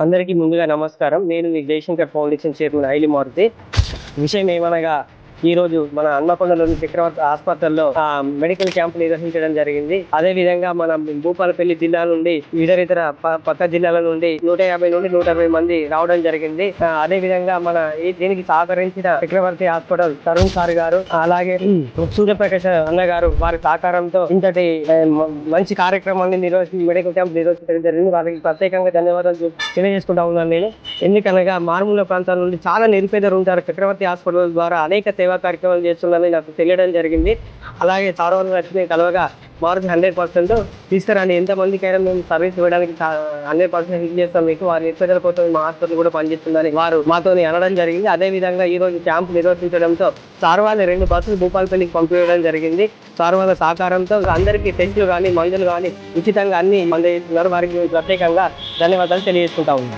అందరికీ ముందుగా నమస్కారం. నేను మీ జయశంకర్ ఫౌండేషన్ చైర్మన్ ఐలి మారుతి. విషయం ఏమనగా ఈరోజు మన హన్మకొండలోని చక్రవర్తి ఆసుపత్రిలో మెడికల్ క్యాంప్ నిర్వహించడం జరిగింది. అదే విధంగా మన భూపాలపల్లి జిల్లా నుండి ఇతర పక్క జిల్లాల నుండి 150 నుండి 160 మంది రావడం జరిగింది. అదే విధంగా మన దీనికి సహకరించిన చక్రవర్తి హాస్పిటల్ తరుణ్ సార్ గారు, అలాగే సూర్యప్రకాశ్ అన్న గారు, వారి సహకారంతో ఇంతటి మంచి కార్యక్రమాన్ని మెడికల్ క్యాంప్ నిర్వహించడం జరిగింది. వారికి ప్రత్యేకంగా ధన్యవాదాలు తెలియజేసుకుంటా ఉన్నాను నేను. ఎందుకనగా మారుమూల ప్రాంతాల నుండి చాలా నిరుపేదలు ఉంటారు. చక్రవర్తి హాస్పిటల్ ద్వారా అనేక సేవా కార్యక్రమాలు చేస్తుందని నాకు తెలియడం జరిగింది. అలాగే సార్వత్రిక లక్ష్మి కలవగా మారుతి 100% తీసుకురండి, ఎంతమందికైనా మేము సర్వీస్ ఇవ్వడానికి 100% హెల్ప్ చేస్తాం మీకు. వారి నిరుపేదల కోసం మా హాస్పిటల్ కూడా పనిచేస్తుందని వారు మాతో అనడం జరిగింది. అదే విధంగా ఈ రోజు క్యాంప్ నిర్వహించడంతో సార్ వాళ్ళ 2 బస్సులు భూపాలపల్లికి పంపించడం జరిగింది. సార్ వాళ్ళ సహకారంతో అందరికీ టెస్టులు కానీ మందులు కానీ ఉచితంగా అన్ని అందజేస్తున్నారు. వారికి ప్రత్యేకంగా ధన్యవాదాలు తెలియజేసుకుంటా ఉన్నాం.